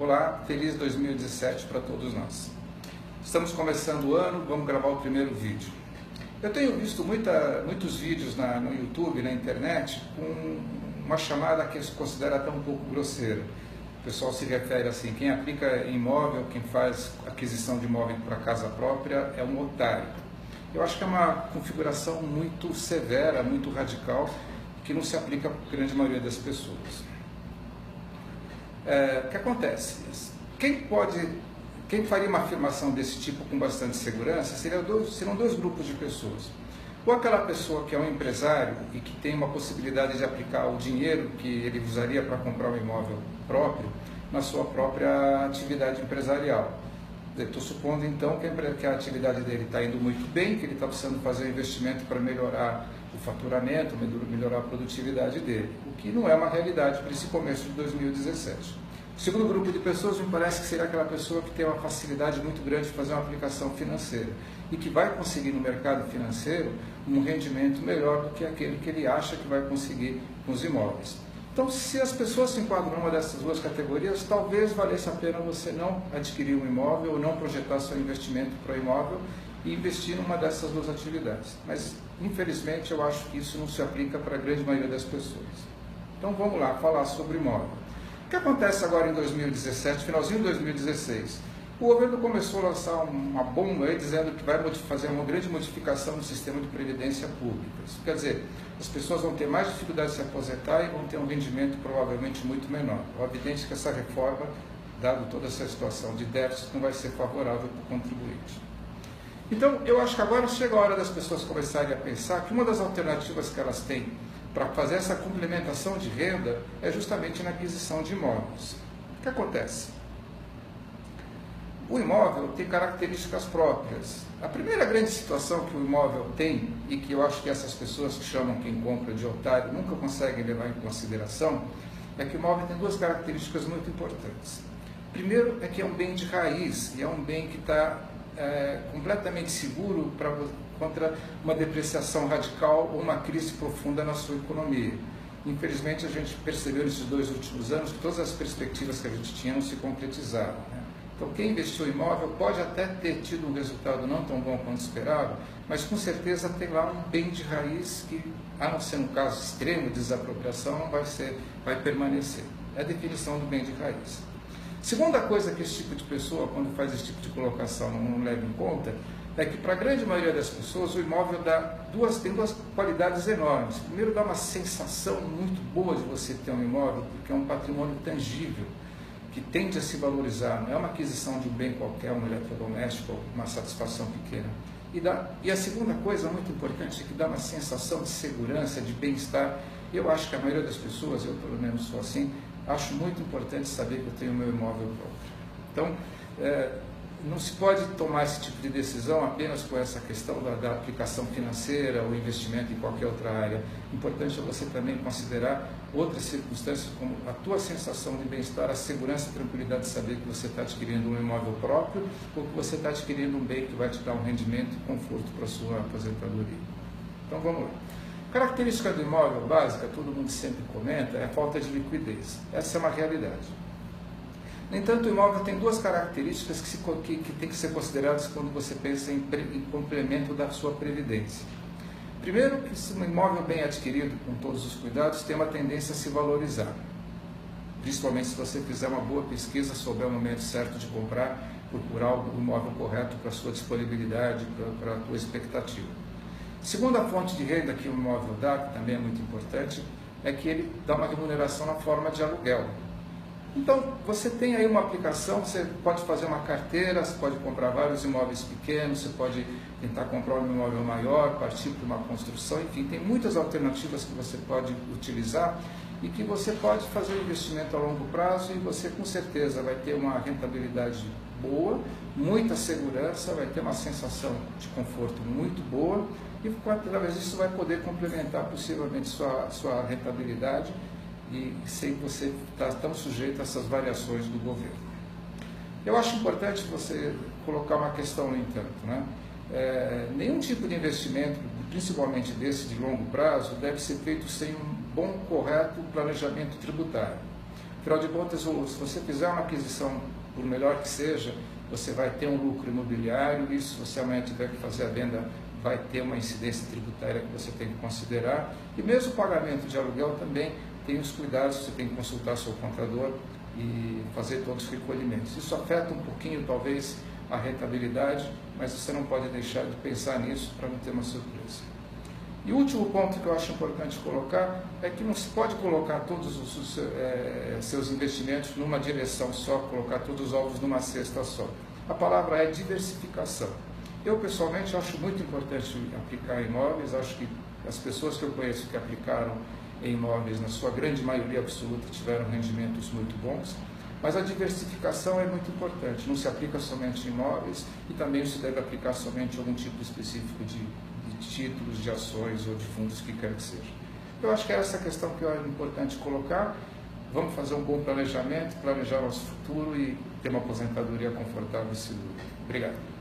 Olá, feliz 2017 para todos nós. Estamos começando o ano, vamos gravar o primeiro vídeo. Eu tenho visto muitos vídeos no YouTube, na internet, com uma chamada que se considera até um pouco grosseira. O pessoal se refere assim, quem aplica em imóvel, quem faz aquisição de imóvel para casa própria é um otário. Eu acho que é uma configuração muito severa, muito radical, que não se aplica à grande maioria das pessoas. O que acontece? Quem faria uma afirmação desse tipo com bastante segurança seriam dois grupos de pessoas. Ou aquela pessoa que é um empresário e que tem uma possibilidade de aplicar o dinheiro que ele usaria para comprar um imóvel próprio na sua própria atividade empresarial. Estou supondo então que a atividade dele está indo muito bem, que ele está precisando fazer um investimento para melhorar o faturamento, melhorar a produtividade dele, o que não é uma realidade para esse começo de 2017. O segundo grupo de pessoas me parece que seria aquela pessoa que tem uma facilidade muito grande de fazer uma aplicação financeira e que vai conseguir no mercado financeiro um rendimento melhor do que aquele que ele acha que vai conseguir com os imóveis. Então, se as pessoas se enquadram numa dessas duas categorias, talvez valesse a pena você não adquirir um imóvel ou não projetar seu investimento para o imóvel e investir numa dessas duas atividades. Mas, infelizmente, eu acho que isso não se aplica para a grande maioria das pessoas. Então, vamos lá, falar sobre imóvel. O que acontece agora em 2017, finalzinho de 2016? O governo começou a lançar uma bomba aí dizendo que vai fazer uma grande modificação no sistema de previdência pública. Isso quer dizer, as pessoas vão ter mais dificuldade de se aposentar e vão ter um rendimento provavelmente muito menor. É evidente que essa reforma, dado toda essa situação de déficit, não vai ser favorável para o contribuinte. Então, eu acho que agora chega a hora das pessoas começarem a pensar que uma das alternativas que elas têm para fazer essa complementação de renda é justamente na aquisição de imóveis. O que acontece? O imóvel tem características próprias. A primeira grande situação que o imóvel tem, e que eu acho que essas pessoas que chamam quem compra de otário nunca conseguem levar em consideração, é que o imóvel tem duas características muito importantes. Primeiro é que é um bem de raiz, e é um bem que está completamente seguro contra uma depreciação radical ou uma crise profunda na sua economia. Infelizmente, a gente percebeu nesses 2 últimos anos que todas as perspectivas que a gente tinha não se concretizaram, né? Então, quem investiu em imóvel pode até ter tido um resultado não tão bom quanto esperava, mas com certeza tem lá um bem de raiz que, a não ser um caso extremo de desapropriação, vai permanecer. É a definição do bem de raiz. Segunda coisa que esse tipo de pessoa, quando faz esse tipo de colocação, não leva em conta, é que para a grande maioria das pessoas o imóvel tem duas qualidades enormes. Primeiro, dá uma sensação muito boa de você ter um imóvel, porque é um patrimônio tangível, que tende a se valorizar, não é uma aquisição de um bem qualquer, um eletrodoméstico ou uma satisfação pequena. E a segunda coisa muito importante é que dá uma sensação de segurança, de bem-estar. Eu acho que a maioria das pessoas, eu pelo menos sou assim, acho muito importante saber que eu tenho o meu imóvel próprio. Então, não se pode tomar esse tipo de decisão apenas com essa questão da aplicação financeira ou investimento em qualquer outra área. Importante é você também considerar outras circunstâncias como a tua sensação de bem-estar, a segurança e tranquilidade de saber que você está adquirindo um imóvel próprio ou que você está adquirindo um bem que vai te dar um rendimento e conforto para a sua aposentadoria. Então vamos lá. Característica do imóvel básica, todo mundo sempre comenta, é a falta de liquidez. Essa é uma realidade. No entanto, o imóvel tem duas características que têm que ser consideradas quando você pensa em complemento da sua previdência. Primeiro, que se um imóvel bem adquirido, com todos os cuidados, tem uma tendência a se valorizar. Principalmente se você fizer uma boa pesquisa, souber o momento certo de comprar, procurar o imóvel correto para a sua disponibilidade, para a sua expectativa. Segunda fonte de renda que o imóvel dá, que também é muito importante, é que ele dá uma remuneração na forma de aluguel. Então, você tem aí uma aplicação, você pode fazer uma carteira, você pode comprar vários imóveis pequenos, você pode tentar comprar um imóvel maior, partir para uma construção, enfim, tem muitas alternativas que você pode utilizar e que você pode fazer um investimento a longo prazo e você com certeza vai ter uma rentabilidade boa, muita segurança, vai ter uma sensação de conforto muito boa e através disso vai poder complementar possivelmente sua rentabilidade e sem você estar tão sujeito a essas variações do governo. Eu acho importante você colocar uma questão, no entanto, né? Nenhum tipo de investimento, principalmente desse de longo prazo, deve ser feito sem um bom, correto planejamento tributário. Afinal de contas, se você fizer uma aquisição, por melhor que seja, você vai ter um lucro imobiliário, e se você amanhã tiver que fazer a venda, vai ter uma incidência tributária que você tem que considerar. E mesmo o pagamento de aluguel também tem os cuidados, você tem que consultar seu contador e fazer todos os recolhimentos. Isso afeta um pouquinho, talvez, a rentabilidade, mas você não pode deixar de pensar nisso para não ter uma surpresa. E o último ponto que eu acho importante colocar é que não se pode colocar todos os seus investimentos numa direção só, colocar todos os ovos numa cesta só. A palavra é diversificação. Eu, pessoalmente, acho muito importante aplicar em imóveis, acho que as pessoas que eu conheço que aplicaram em imóveis, na sua grande maioria absoluta, tiveram rendimentos muito bons, mas a diversificação é muito importante, não se aplica somente em imóveis e também se deve aplicar somente em algum tipo específico de títulos, de ações ou de fundos, que quer que seja. Eu acho que é essa questão que é importante colocar. Vamos fazer um bom planejamento, planejar nosso futuro e ter uma aposentadoria confortável e segura. Obrigado.